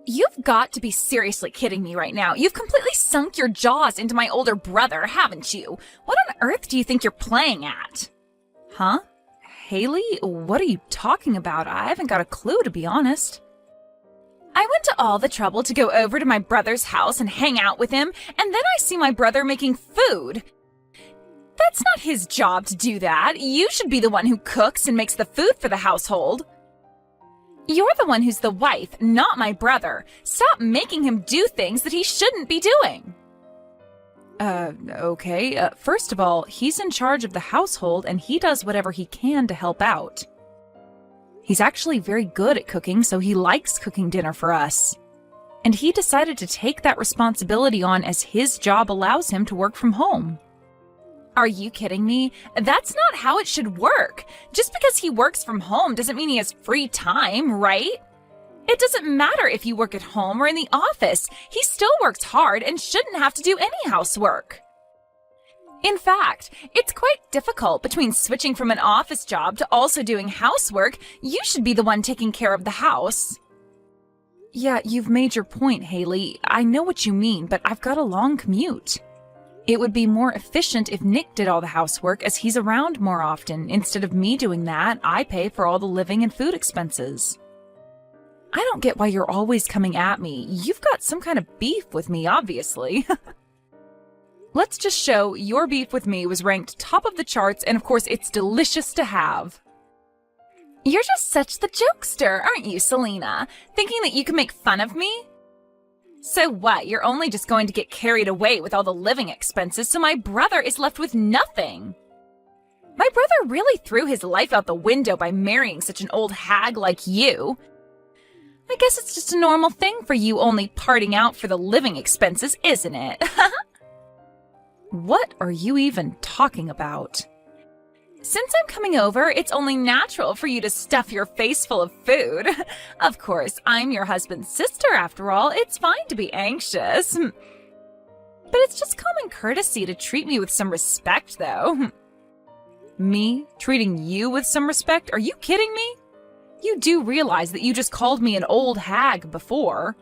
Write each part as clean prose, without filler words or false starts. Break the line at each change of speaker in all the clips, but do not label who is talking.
You've got to be seriously kidding me right now. You've completely sunk your jaws into my older brother, haven't you? What on earth do you think you're playing at? Huh? Haley, what are you talking about? I haven't got a clue, to be honest. I went to all the trouble to go over to my brother's house and hang out with him, and then I see my brother making food. That's not his job to do that. You should be the one who cooks and makes the food for the household. You're the one who's the wife, not my brother. Stop making him do things that he shouldn't be doing. Okay. First of all, he's in charge of the household and he does whatever he can to help out. He's actually very good at cooking, so he likes cooking dinner for us. And he decided to take that responsibility on as his job allows him to work from home. Are you kidding me? That's not how it should work. Just because he works from home doesn't mean he has free time, right? It doesn't matter if you work at home or in the office. He still works hard and shouldn't have to do any housework. In fact, it's quite difficult between switching from an office job to also doing housework. You should be the one taking care of the house. Yeah, you've made your point, Haley. I know what you mean, but I've got a long commute. It would be more efficient if Nick did all the housework as he's around more often. Instead of me doing that, I pay for all the living and food expenses. I don't get why you're always coming at me. You've got some kind of beef with me, obviously. Let's just show your beef with me was ranked top of the charts, and of course it's delicious to have. You're just such the jokester, aren't you, Selena? Thinking that you can make fun of me? So what, you're only just going to get carried away with all the living expenses, so my brother is left with nothing. My brother really threw his life out the window by marrying such an old hag like you. I guess it's just a normal thing for you only parting out for the living expenses, isn't it? What are you even talking about? Since I'm coming over, it's only natural for you to stuff your face full of food. Of course, I'm your husband's sister after all. It's fine to be anxious. But it's just common courtesy to treat me with some respect, though. Me treating you with some respect? Are you kidding me? You do realize that you just called me an old hag before.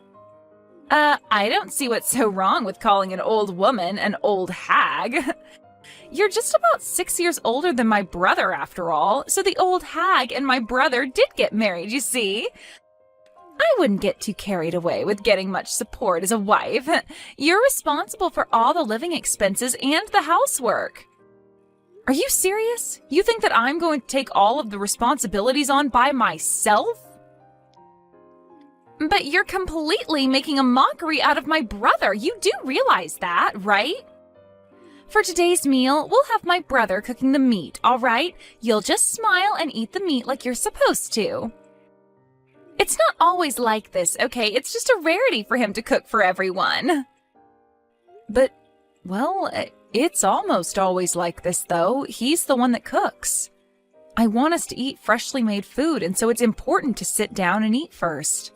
I don't see what's so wrong with calling an old woman an old hag. You're just about 6 years older than my brother, after all, so the old hag and my brother did get married, you see. I wouldn't get too carried away with getting much support as a wife. You're responsible for all the living expenses and the housework. Are you serious? You think that I'm going to take all of the responsibilities on by myself? But you're completely making a mockery out of my brother. You do realize that, right? For today's meal, we'll have my brother cooking the meat, all right? You'll just smile and eat the meat like you're supposed to. It's not always like this, okay? It's just a rarity for him to cook for everyone. But, well, it's almost always like this, though. He's the one that cooks. I want us to eat freshly made food, and so it's important to sit down and eat first.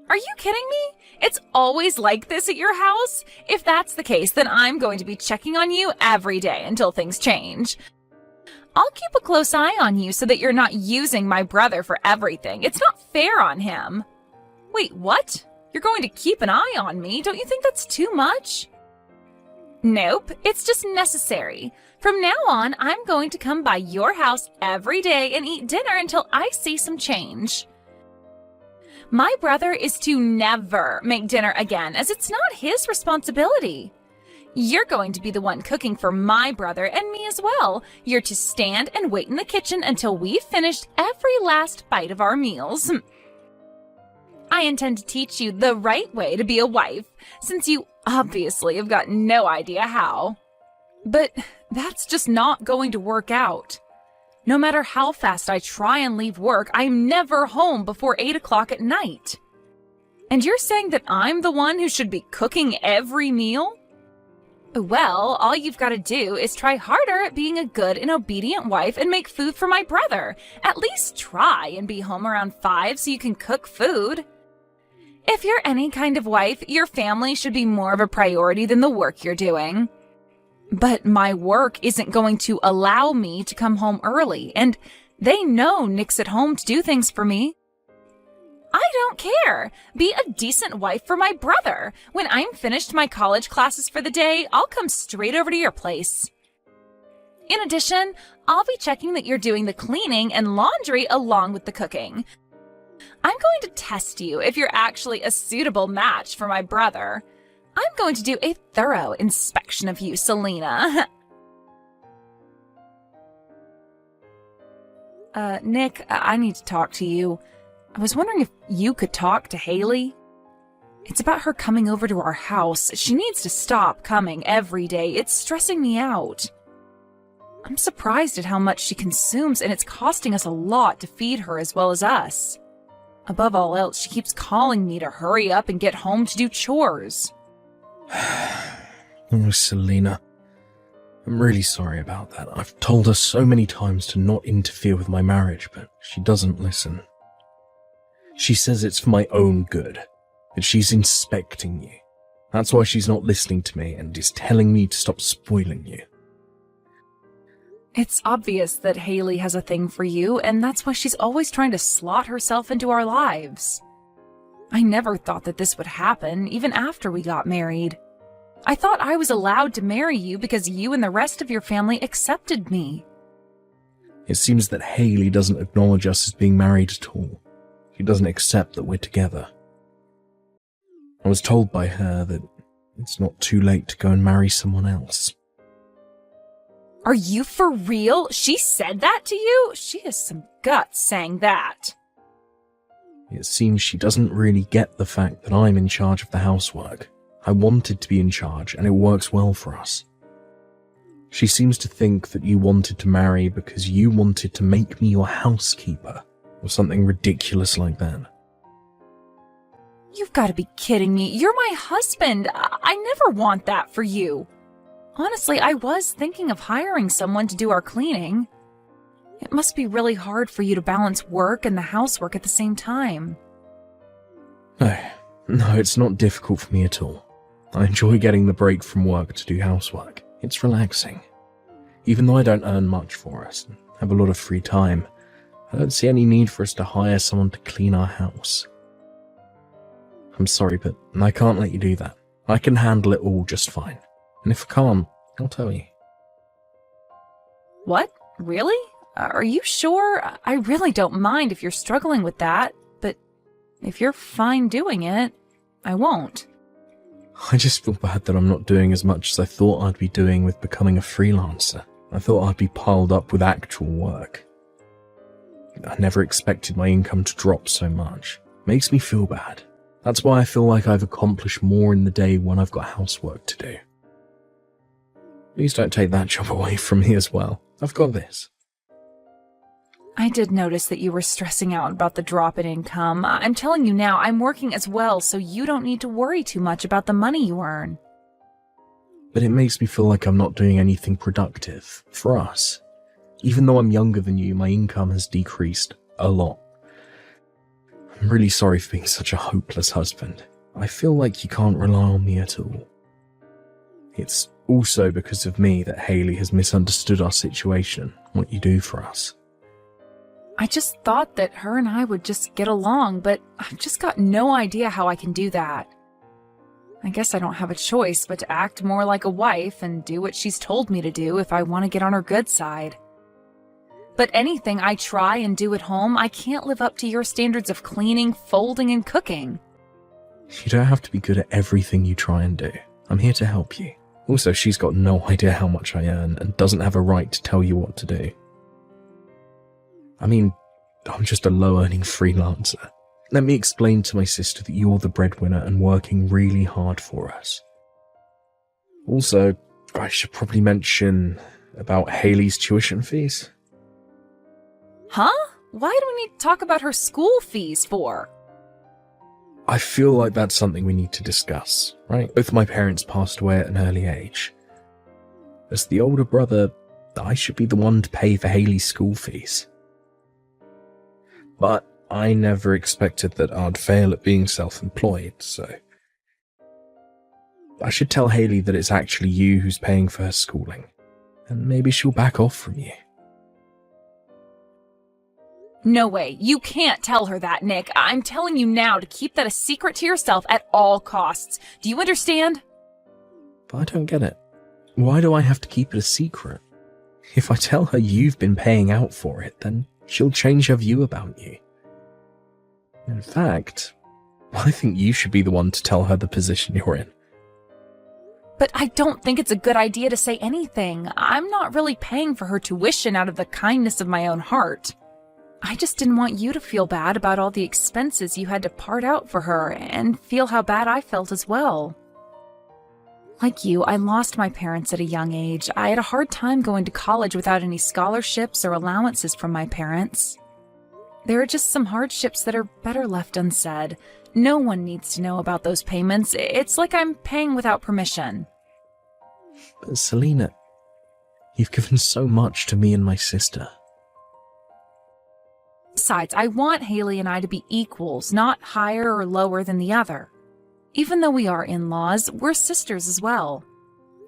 Are you kidding me? It's always like this at your house? If that's the case, then I'm going to be checking on you every day until things change. I'll keep a close eye on you so that you're not using my brother for everything. It's not fair on him. Wait, what? You're going to keep an eye on me? Don't you think that's too much? Nope, it's just necessary. From now on, I'm going to come by your house every day and eat dinner until I see some change. My brother is to never make dinner again, as it's not his responsibility. You're going to be the one cooking for my brother and me as well. You're to stand and wait in the kitchen until we've finished every last bite of our meals. I intend to teach you the right way to be a wife, since you obviously have got no idea how. But that's just not going to work out. No matter how fast I try and leave work, I'm never home before 8 o'clock at night. And you're saying that I'm the one who should be cooking every meal? Well, all you've got to do is try harder at being a good and obedient wife and make food for my brother. At least try and be home around 5 so you can cook food. If you're any kind of wife, your family should be more of a priority than the work you're doing. But my work isn't going to allow me to come home early, and they know Nick's at home to do things for me. I don't care. Be a decent wife for my brother. When I'm finished my college classes for the day, I'll come straight over to your place. In addition, I'll be checking that you're doing the cleaning and laundry along with the cooking. I'm going to test you if you're actually a suitable match for my brother. I'm going to do a thorough inspection of you, Selena. Nick, I need to talk to you. I was wondering if you could talk to Haley. It's about her coming over to our house. She needs to stop coming every day. It's stressing me out. I'm surprised at how much she consumes, and it's costing us a lot to feed her as well as us. Above all else, she keeps calling me to hurry up and get home to do chores.
Oh, Selena. I'm really sorry about that. I've told her so many times to not interfere with my marriage, but she doesn't listen. She says it's for my own good, that she's inspecting you. That's why she's not listening to me and is telling me to stop spoiling you.
It's obvious that Haley has a thing for you, and that's why she's always trying to slot herself into our lives. I never thought that this would happen, even after we got married. I thought I was allowed to marry you because you and the rest of your family accepted me.
It seems that Haley doesn't acknowledge us as being married at all. She doesn't accept that we're together. I was told by her that it's not too late to go and marry someone else.
Are you for real? She said that to you? She has some guts saying that.
It seems she doesn't really get the fact that I'm in charge of the housework. I wanted to be in charge, and it works well for us. She seems to think that you wanted to marry because you wanted to make me your housekeeper, or something ridiculous like that.
You've got to be kidding me. You're my husband. I never want that for you. Honestly, I was thinking of hiring someone to do our cleaning. It must be really hard for you to balance work and the housework at the same time.
No, it's not difficult for me at all. I enjoy getting the break from work to do housework. It's relaxing. Even though I don't earn much for us and have a lot of free time, I don't see any need for us to hire someone to clean our house. I'm sorry, but I can't let you do that. I can handle it all just fine. And if I can't, I'll tell you.
What? Really? Are you sure? I really don't mind if you're struggling with that, but if you're fine doing it, I won't.
I just feel bad that I'm not doing as much as I thought I'd be doing with becoming a freelancer. I thought I'd be piled up with actual work. I never expected my income to drop so much. Makes me feel bad. That's why I feel like I've accomplished more in the day when I've got housework to do. Please don't take that job away from me as well. I've got this.
I did notice that you were stressing out about the drop in income. I'm telling you now, I'm working as well, so you don't need to worry too much about the money you earn.
But it makes me feel like I'm not doing anything productive for us. Even though I'm younger than you, my income has decreased a lot. I'm really sorry for being such a hopeless husband. I feel like you can't rely on me at all. It's also because of me that Haley has misunderstood our situation, what you do for us.
I just thought that her and I would just get along, but I've just got no idea how I can do that. I guess I don't have a choice but to act more like a wife and do what she's told me to do if I want to get on her good side. But anything I try and do at home, I can't live up to your standards of cleaning, folding, and cooking.
You don't have to be good at everything you try and do. I'm here to help you. Also, she's got no idea how much I earn and doesn't have a right to tell you what to do. I mean, I'm just a low-earning freelancer. Let me explain to my sister that you're the breadwinner and working really hard for us. Also, I should probably mention about Haley's tuition fees.
Huh? Why do we need to talk about her school fees for?
I feel like that's something we need to discuss, right? Both my parents passed away at an early age. As the older brother, I should be the one to pay for Haley's school fees. But I never expected that I'd fail at being self-employed, so I should tell Haley that it's actually you who's paying for her schooling, and maybe she'll back off from you.
No way. You can't tell her that, Nick. I'm telling you now to keep that a secret to yourself at all costs. Do you understand?
But I don't get it. Why do I have to keep it a secret? If I tell her you've been paying out for it, then she'll change her view about you. In fact, I think you should be the one to tell her the position you're in.
But I don't think it's a good idea to say anything. I'm not really paying for her tuition out of the kindness of my own heart. I just didn't want you to feel bad about all the expenses you had to part out for her and feel how bad I felt as well. Like you, I lost my parents at a young age. I had a hard time going to college without any scholarships or allowances from my parents. There are just some hardships that are better left unsaid. No one needs to know about those payments. It's like I'm paying without permission.
But Selena, you've given so much to me and my sister.
Besides, I want Haley and I to be equals, not higher or lower than the other. Even though we are in-laws, we're sisters as well.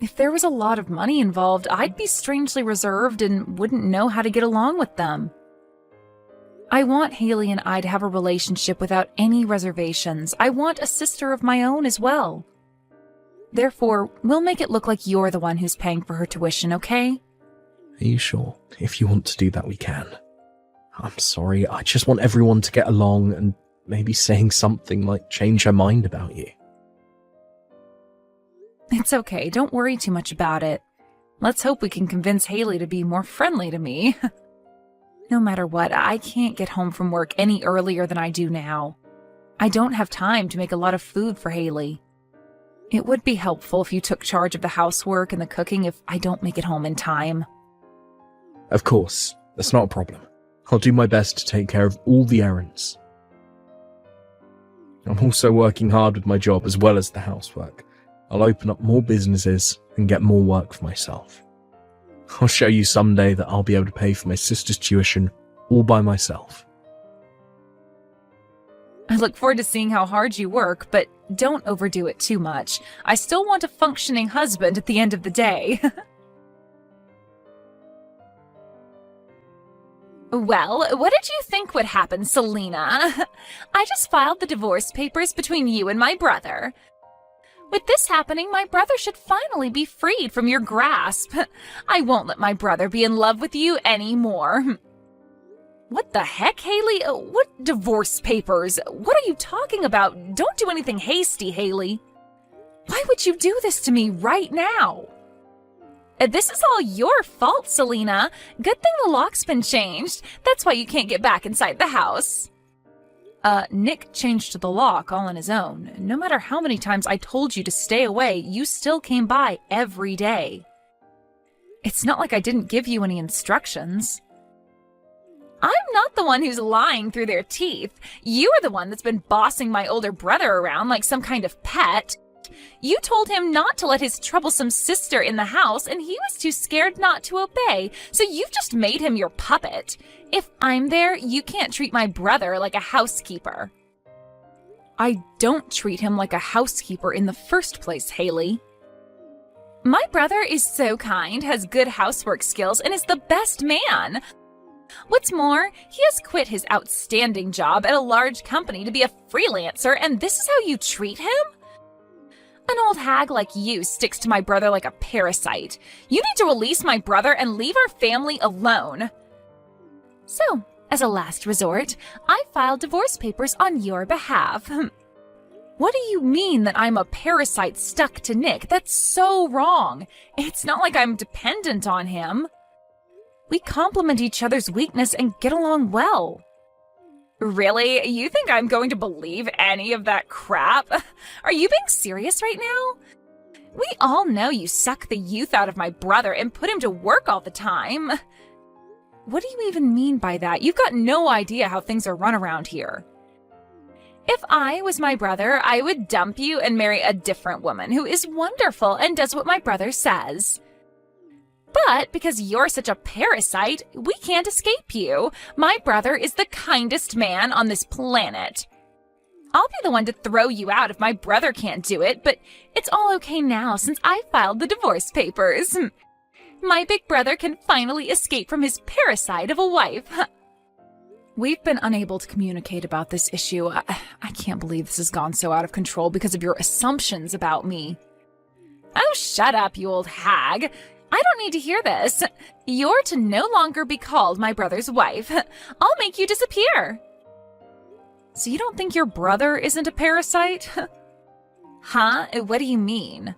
If there was a lot of money involved, I'd be strangely reserved and wouldn't know how to get along with them. I want Haley and I to have a relationship without any reservations. I want a sister of my own as well. Therefore, we'll make it look like you're the one who's paying for her tuition, okay?
Are you sure? If you want to do that, we can. I'm sorry, I just want everyone to get along and maybe saying something might change her mind about you.
It's okay, don't worry too much about it. Let's hope we can convince Haley to be more friendly to me. No matter what, I can't get home from work any earlier than I do now. I don't have time to make a lot of food for Haley. It would be helpful if you took charge of the housework and the cooking if I don't make it home in time.
Of course, that's not a problem. I'll do my best to take care of all the errands. I'm also working hard with my job as well as the housework. I'll open up more businesses and get more work for myself. I'll show you someday that I'll be able to pay for my sister's tuition all by myself.
I look forward to seeing how hard you work, but don't overdo it too much. I still want a functioning husband at the end of the day. Well, what did you think would happen, Selena? I just filed the divorce papers between you and my brother. With this happening, my brother should finally be freed from your grasp. I won't let my brother be in love with you anymore. What the heck, Haley? What divorce papers? What are you talking about? Don't do anything hasty, Haley. Why would you do this to me right now? This is all your fault, Selena. Good thing the lock's been changed. That's why you can't get back inside the house. Nick changed the lock all on his own. No matter how many times I told you to stay away, you still came by every day. It's not like I didn't give you any instructions. I'm not the one who's lying through their teeth. You are the one that's been bossing my older brother around like some kind of pet. You told him not to let his troublesome sister in the house, and he was too scared not to obey, so you've just made him your puppet. If I'm there, you can't treat my brother like a housekeeper. I don't treat him like a housekeeper in the first place, Haley. My brother is so kind, has good housework skills, and is the best man. What's more, he has quit his outstanding job at a large company to be a freelancer, and this is how you treat him? An old hag like you sticks to my brother like a parasite. You need to release my brother and leave our family alone. So, as a last resort, I filed divorce papers on your behalf. What do you mean that I'm a parasite stuck to Nick? That's so wrong. It's not like I'm dependent on him. We complement each other's weakness and get along well. Really? You think I'm going to believe any of that crap? Are you being serious right now? We all know you suck the youth out of my brother and put him to work all the time. What do you even mean by that? You've got no idea how things are run around here. If I was my brother, I would dump you and marry a different woman who is wonderful and does what my brother says. But because you're such a parasite, we can't escape you. My brother is the kindest man on this planet. I'll be the one to throw you out if my brother can't do it, but it's all okay now since I filed the divorce papers. My big brother can finally escape from his parasite of a wife. We've been unable to communicate about this issue. I can't believe this has gone so out of control because of your assumptions about me. Oh, shut up, you old hag. I don't need to hear this. You're to no longer be called my brother's wife. I'll make you disappear. So you don't think your brother isn't a parasite? Huh? What do you mean?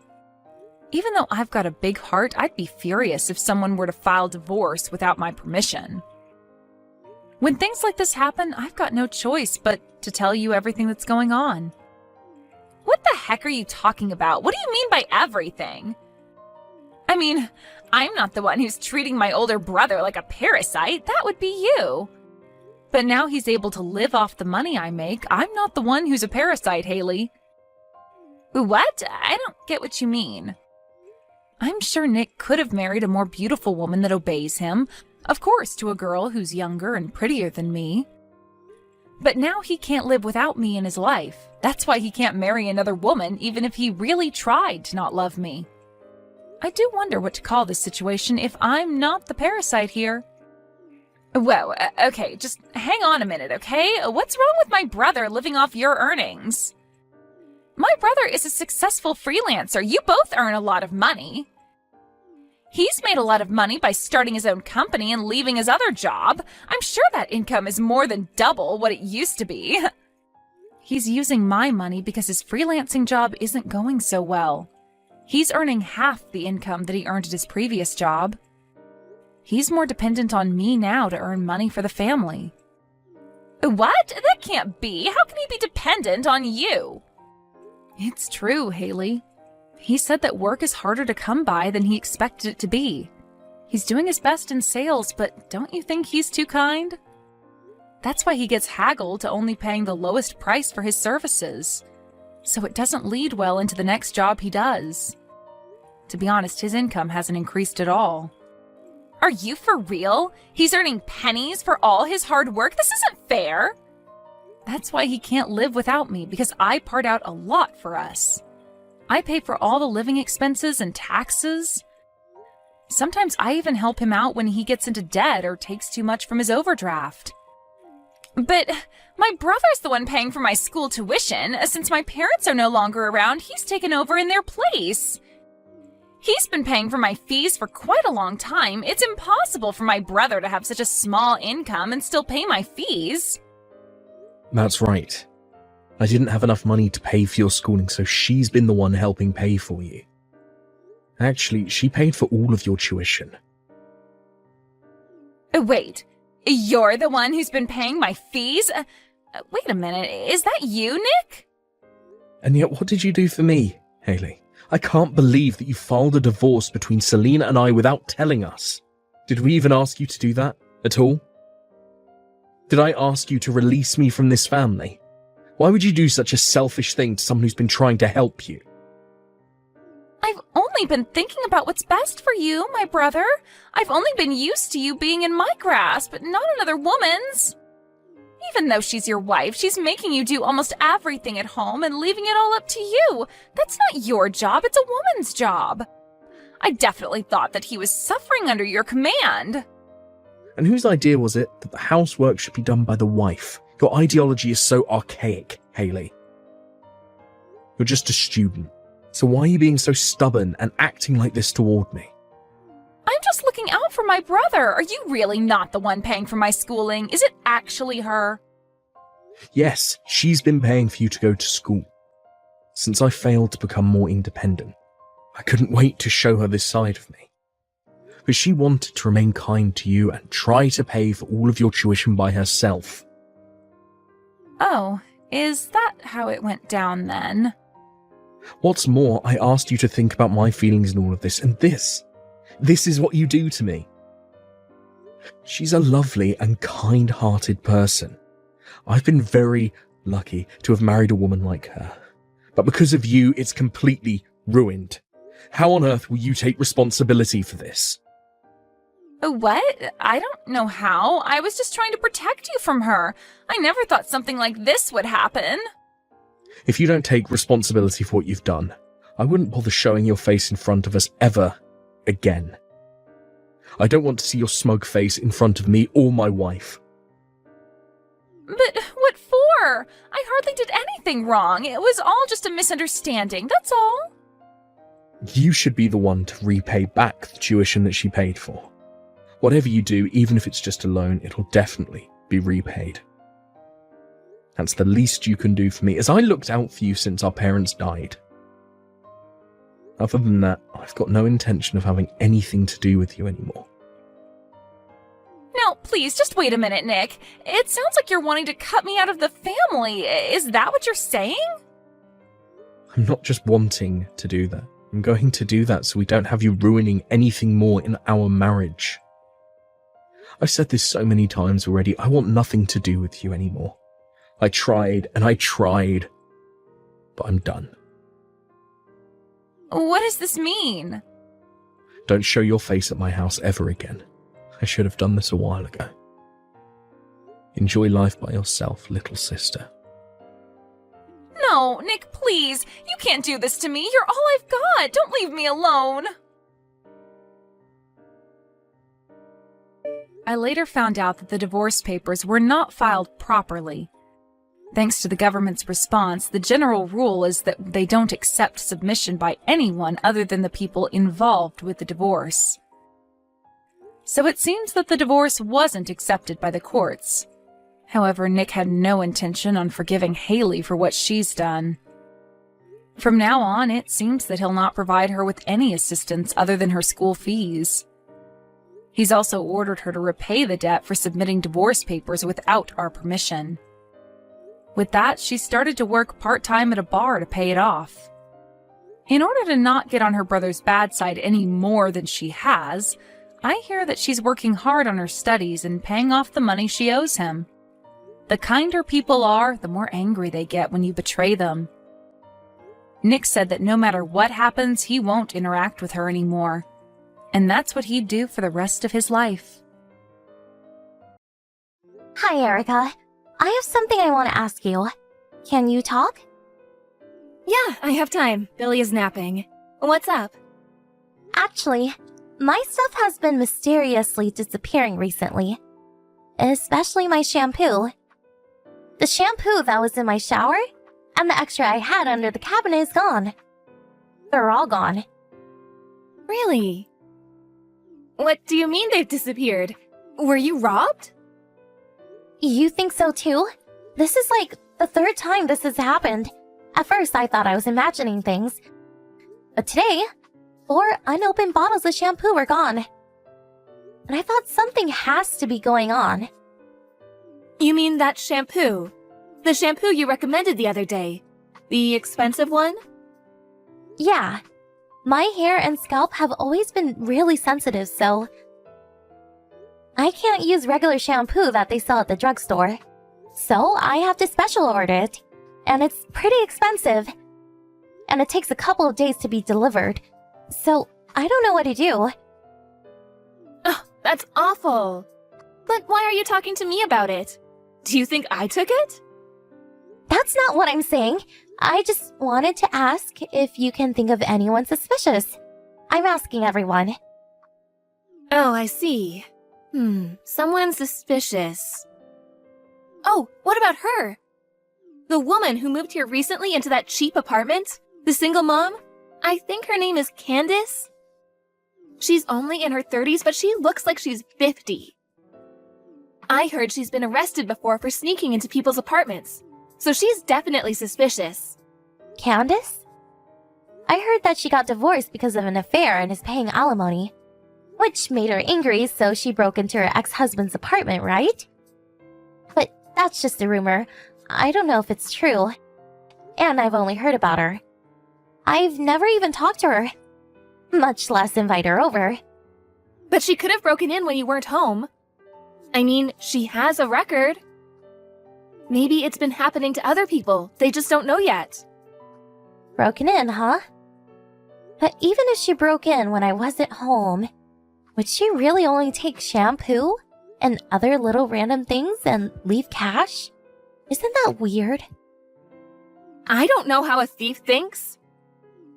Even though I've got a big heart, I'd be furious if someone were to file divorce without my permission. When things like this happen, I've got no choice but to tell you everything that's going on. What the heck are you talking about? What do you mean by everything? I mean, I'm not the one who's treating my older brother like a parasite. That would be you. But now he's able to live off the money I make. I'm not the one who's a parasite, Haley. What? I don't get what you mean. I'm sure Nick could have married a more beautiful woman that obeys him, of course, to a girl who's younger and prettier than me. But now he can't live without me in his life. That's why he can't marry another woman, even if he really tried to not love me. I do wonder what to call this situation if I'm not the parasite here. Whoa, okay, just hang on a minute, okay? What's wrong with my brother living off your earnings? My brother is a successful freelancer. You both earn a lot of money. He's made a lot of money by starting his own company and leaving his other job. I'm sure that income is more than double what it used to be. He's using my money because his freelancing job isn't going so well. He's earning half the income that he earned at his previous job. He's more dependent on me now to earn money for the family. What? That can't be. How can he be dependent on you? It's true, Haley. He said that work is harder to come by than he expected it to be. He's doing his best in sales, but don't you think he's too kind? That's why he gets haggled to only paying the lowest price for his services. So it doesn't lead well into the next job he does. To be honest, his income hasn't increased at all. Are you for real? He's earning pennies for all his hard work? This isn't fair. That's why he can't live without me, because I part out a lot for us. I pay for all the living expenses and taxes. Sometimes I even help him out when he gets into debt or takes too much from his overdraft. But my brother's the one paying for my school tuition. Since my parents are no longer around, he's taken over in their place. He's been paying for my fees for quite a long time. It's impossible for my brother to have such a small income and still pay my fees.
That's right. I didn't have enough money to pay for your schooling, so she's been the one helping pay for you. Actually, she paid for all of your tuition.
Wait, you're the one who's been paying my fees? Wait a minute, is that you, Nick?
And yet what did you do for me, Haley? I can't believe that you filed a divorce between Selena and I without telling us. Did we even ask you to do that at all? Did I ask you to release me from this family? Why would you do such a selfish thing to someone who's been trying to help you?
I've only been thinking about what's best for you, my brother. I've only been used to you being in my grasp, not another woman's. Even though she's your wife, she's making you do almost everything at home and leaving it all up to you. That's not your job, it's a woman's job. I definitely thought that he was suffering under your command.
And whose idea was it that the housework should be done by the wife? Your ideology is so archaic, Haley. You're just a student, so why are you being so stubborn and acting like this toward me?
I'm just looking out for my brother. Are you really not the one paying for my schooling? Is it actually her?
Yes, she's been paying for you to go to school. Since I failed to become more independent, I couldn't wait to show her this side of me. But she wanted to remain kind to you and try to pay for all of your tuition by herself.
Oh, is that how it went down then?
What's more, I asked you to think about my feelings in all of this, and this is what you do to me. She's a lovely and kind-hearted person. I've been very lucky to have married a woman like her. But because of you, it's completely ruined. How on earth will you take responsibility for this?
What? I don't know how. I was just trying to protect you from her. I never thought something like this would happen.
If you don't take responsibility for what you've done, I wouldn't bother showing your face in front of us ever again. I don't want to see your smug face in front of me or my wife.
But what for? I hardly did anything wrong. It was all just a misunderstanding, that's all.
You should be the one to repay back the tuition that she paid for. Whatever you do, even if it's just a loan, it'll definitely be repaid. That's the least you can do for me, as I looked out for you since our parents died. Other than that, I've got no intention of having anything to do with you anymore.
Now, please, just wait a minute, Nick. It sounds like you're wanting to cut me out of the family. Is that what you're saying?
I'm not just wanting to do that. I'm going to do that so we don't have you ruining anything more in our marriage. I've said this so many times already. I want nothing to do with you anymore. I tried and I tried, but I'm done.
What does this mean?
Don't show your face at my house ever again. I should have done this a while ago. Enjoy life by yourself, little sister.
No, Nick, please. You can't do this to me. You're all I've got. Don't leave me alone. I later found out that the divorce papers were not filed properly. Thanks to the government's response, the general rule is that they don't accept submission by anyone other than the people involved with the divorce. So it seems that the divorce wasn't accepted by the courts. However, Nick had no intention on forgiving Haley for what she's done. From now on, it seems that he'll not provide her with any assistance other than her school fees. He's also ordered her to repay the debt for submitting divorce papers without our permission. With that, she started to work part-time at a bar to pay it off. In order to not get on her brother's bad side any more than she has, I hear that she's working hard on her studies and paying off the money she owes him. The kinder people are, the more angry they get when you betray them. Nick said that no matter what happens, he won't interact with her anymore. And that's what he'd do for the rest of his life.
Hi, Erica. I have something I want to ask you. Can you talk?
Yeah, I have time. Billy is napping. What's up?
Actually, my stuff has been mysteriously disappearing recently. Especially my shampoo. The shampoo that was in my shower and the extra I had under the cabinet is gone. They're all gone.
Really? What do you mean they've disappeared? Were you robbed?
You think so too? This is like the third time this has happened. At first I thought I was imagining things. But today, 4 unopened bottles of shampoo were gone. And I thought something has to be going on.
You mean that shampoo? The shampoo you recommended the other day? The expensive one?
Yeah. My hair and scalp have always been really sensitive, so I can't use regular shampoo that they sell at the drugstore. So I have to special order it. And it's pretty expensive. And it takes a couple of days to be delivered. So I don't know what to do.
Oh, that's awful. But why are you talking to me about it? Do you think I took it?
That's not what I'm saying. I just wanted to ask if you can think of anyone suspicious. I'm asking everyone.
Oh, I see. Someone suspicious. Oh, what about her? The woman who moved here recently into that cheap apartment? The single mom? I think her name is Candace. She's only in her 30s, but she looks like she's 50. I heard she's been arrested before for sneaking into people's apartments, so she's definitely suspicious.
Candace? I heard that she got divorced because of an affair and is paying alimony, which made her angry, so she broke into her ex-husband's apartment, right? But that's just a rumor. I don't know if it's true. And I've only heard about her. I've never even talked to her, much less invite her over.
But she could have broken in when you weren't home. I mean, she has a record. Maybe it's been happening to other people. They just don't know yet.
Broken in, huh? But even if she broke in when I wasn't home, would she really only take shampoo and other little random things and leave cash? Isn't that weird?
I don't know how a thief thinks.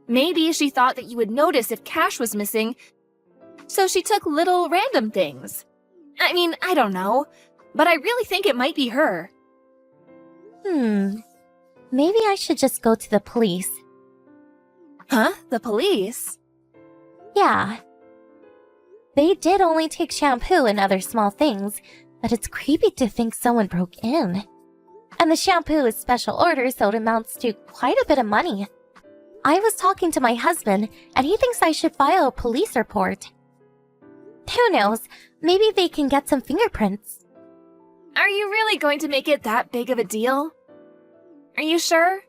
Maybe she thought that you would notice if cash was missing, so she took little random things. I mean, I don't know, but I really think it might be her.
Maybe I should just go to the police.
Huh? The police?
Yeah. They did only take shampoo and other small things, but it's creepy to think someone broke in. And the shampoo is special order, so it amounts to quite a bit of money. I was talking to my husband, and he thinks I should file a police report. Who knows? Maybe they can get some fingerprints.
Are you really going to make it that big of a deal? Are you sure?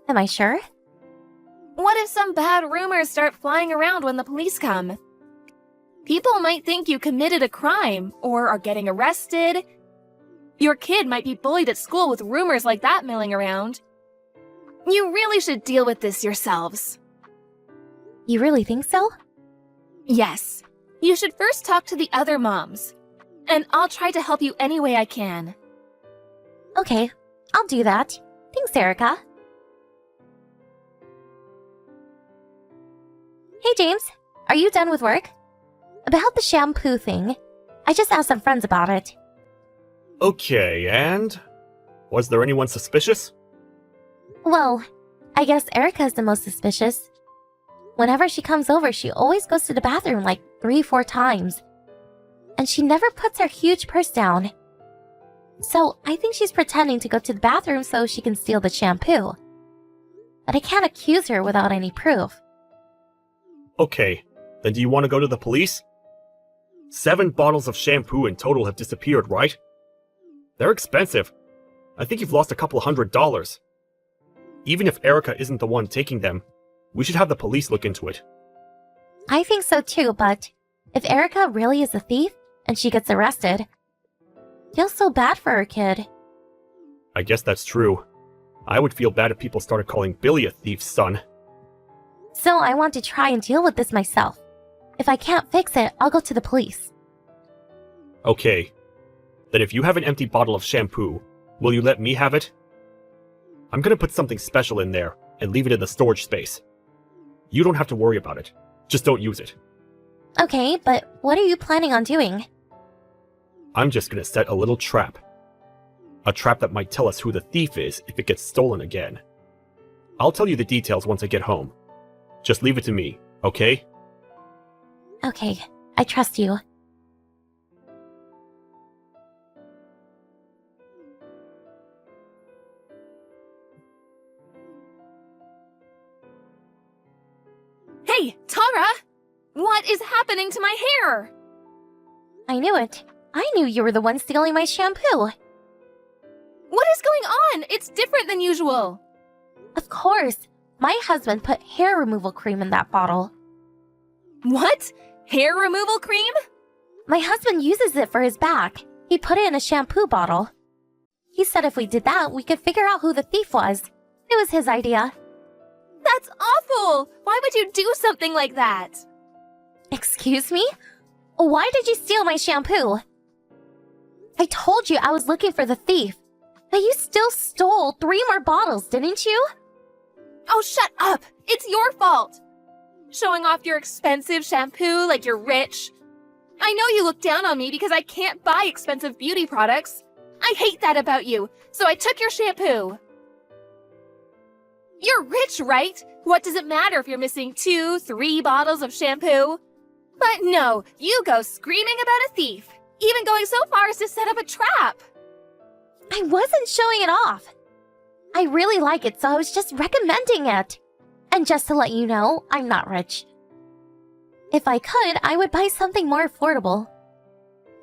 Am I sure?
What if some bad rumors start flying around when the police come? People might think you committed a crime or are getting arrested. Your kid might be bullied at school with rumors like that milling around. You really should deal with this yourselves.
You really think so?
Yes. You should first talk to the other moms. And I'll try to help you any way I can.
Okay, I'll do that. Thanks, Erica. Hey, James. Are you done with work? About the shampoo thing. I just asked some friends about it.
Okay, and? Was there anyone suspicious?
Well, I guess Erica's the most suspicious. Whenever she comes over, she always goes to the bathroom like 3-4 times. And she never puts her huge purse down. So I think she's pretending to go to the bathroom so she can steal the shampoo. But I can't accuse her without any proof.
Okay, then do you want to go to the police? 7 bottles of shampoo in total have disappeared, right? They're expensive. I think you've lost a couple $100. Even if Erica isn't the one taking them, we should have the police look into it.
I think so too, but if Erica really is a thief and she gets arrested, feel so bad for her kid.
I guess that's true. I would feel bad if people started calling Billy a thief's son.
So I want to try and deal with this myself. If I can't fix it, I'll go to the police.
Okay. Then if you have an empty bottle of shampoo, will you let me have it? I'm gonna put something special in there and leave it in the storage space. You don't have to worry about it. Just don't use it.
Okay, but what are you planning on doing?
I'm just gonna set a little trap. A trap that might tell us who the thief is if it gets stolen again. I'll tell you the details once I get home. Just leave it to me, okay?
Okay, I trust you.
Hey, Tara! What is happening to my hair?
I knew it. I knew you were the one stealing my shampoo.
What is going on? It's different than usual.
Of course. My husband put hair removal cream in that bottle.
What? Hair removal cream?
My husband uses it for his back. He put it in a shampoo bottle. He said if we did that, we could figure out who the thief was. It was his idea.
That's awful! Why would you do something like that?
Excuse me? Why did you steal my shampoo? I told you I was looking for the thief. But you still stole 3 more bottles, didn't you?
Oh, shut up! It's your fault! Showing off your expensive shampoo like you're rich. I know you look down on me because I can't buy expensive beauty products. I hate that about you, so I took your shampoo. You're rich, right? What does it matter if you're missing 2, 3 bottles of shampoo? But no, you go screaming about a thief, even going so far as to set up a trap.
I wasn't showing it off. I really like it, so I was just recommending it. And just to let you know, I'm not rich. If I could, I would buy something more affordable.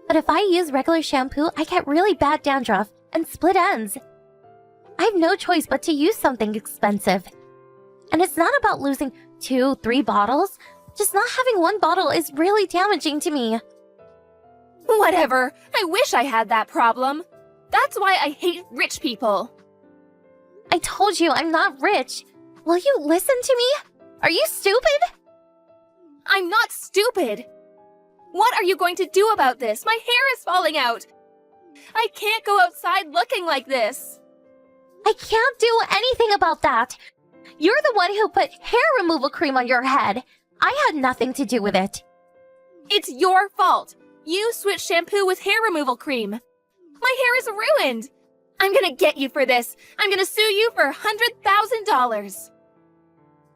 But if I use regular shampoo, I get really bad dandruff and split ends. I have no choice but to use something expensive. And it's not about losing 2, 3 bottles. Just not having 1 bottle is really damaging to me.
Whatever. I wish I had that problem. That's why I hate rich people.
I told you I'm not rich. Will you listen to me? Are you stupid?
I'm not stupid. What are you going to do about this? My hair is falling out. I can't go outside looking like this.
I can't do anything about that. You're the one who put hair removal cream on your head. I had nothing to do with it.
It's your fault. You switched shampoo with hair removal cream. My hair is ruined. I'm gonna get you for this. I'm gonna sue you for $100,000.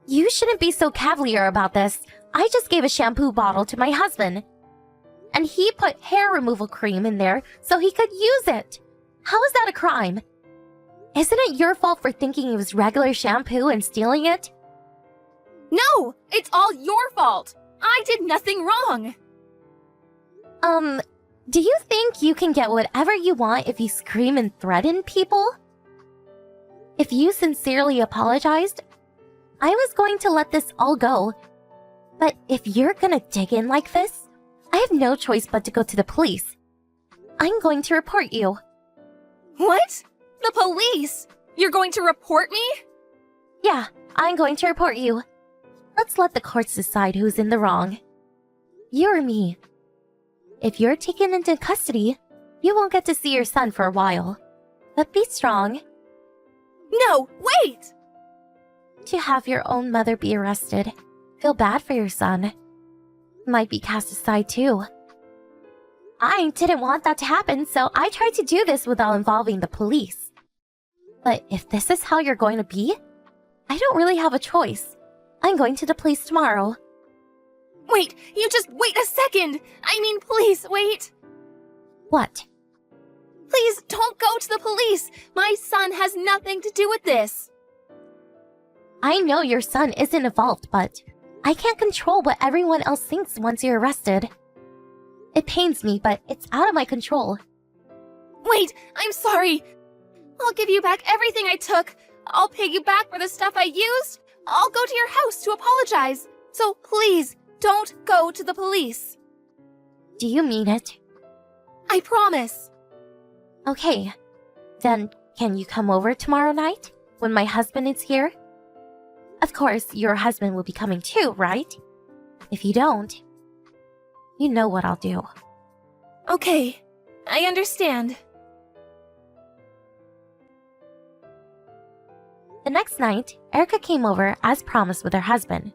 You shouldn't be so cavalier about this. I just gave a shampoo bottle to my husband. And he put hair removal cream in there so he could use it. How is that a crime? Isn't it your fault for thinking it was regular shampoo and stealing it?
No, it's all your fault. I did nothing wrong.
Do you think you can get whatever you want if you scream and threaten people? If you sincerely apologized, I was going to let this all go. But if you're gonna dig in like this, I have no choice but to go to the police. I'm going to report you.
What? The police? You're going to report me?
Yeah, I'm going to report you. Let's let the courts decide who's in the wrong. You or me. If you're taken into custody, you won't get to see your son for a while. But be strong.
No, wait!
To have your own mother be arrested, feel bad for your son. Might be cast aside too. I didn't want that to happen, so I tried to do this without involving the police. But if this is how you're going to be, I don't really have a choice. I'm going to the police tomorrow.
Wait, you just wait a second! I mean, please, wait!
What?
Please don't go to the police! My son has nothing to do with this!
I know your son isn't involved, but I can't control what everyone else thinks once you're arrested. It pains me, but it's out of my control.
Wait, I'm sorry! I'll give you back everything I took. I'll pay you back for the stuff I used. I'll go to your house to apologize. So please, don't go to the police.
Do you mean it?
I promise.
Okay. Then, can you come over tomorrow night, when my husband is here? Of course, your husband will be coming too, right? If you don't, you know what I'll do.
Okay, I understand.
The next night, Erica came over as promised with her husband.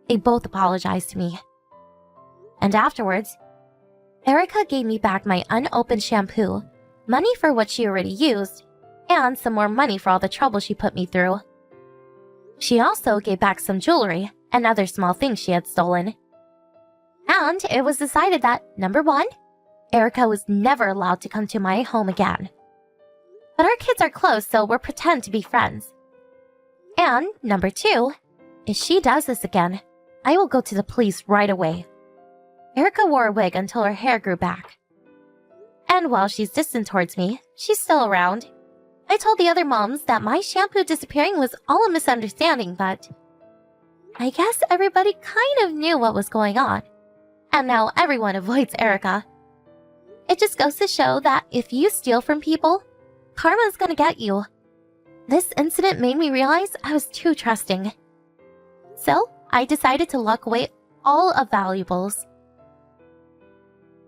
They both apologized to me. And afterwards, Erica gave me back my unopened shampoo, money for what she already used, and some more money for all the trouble she put me through. She also gave back some jewelry and other small things she had stolen. And it was decided that, number 1, Erica was never allowed to come to my home again. But our kids are close, so we'll pretend to be friends. And number 2, if she does this again, I will go to the police right away. Erica wore a wig until her hair grew back. And while she's distant towards me, she's still around. I told the other moms that my shampoo disappearing was all a misunderstanding, but I guess everybody kind of knew what was going on. And now everyone avoids Erica. It just goes to show that if you steal from people, karma's gonna get you. This incident made me realize I was too trusting. So, I decided to lock away all of valuables.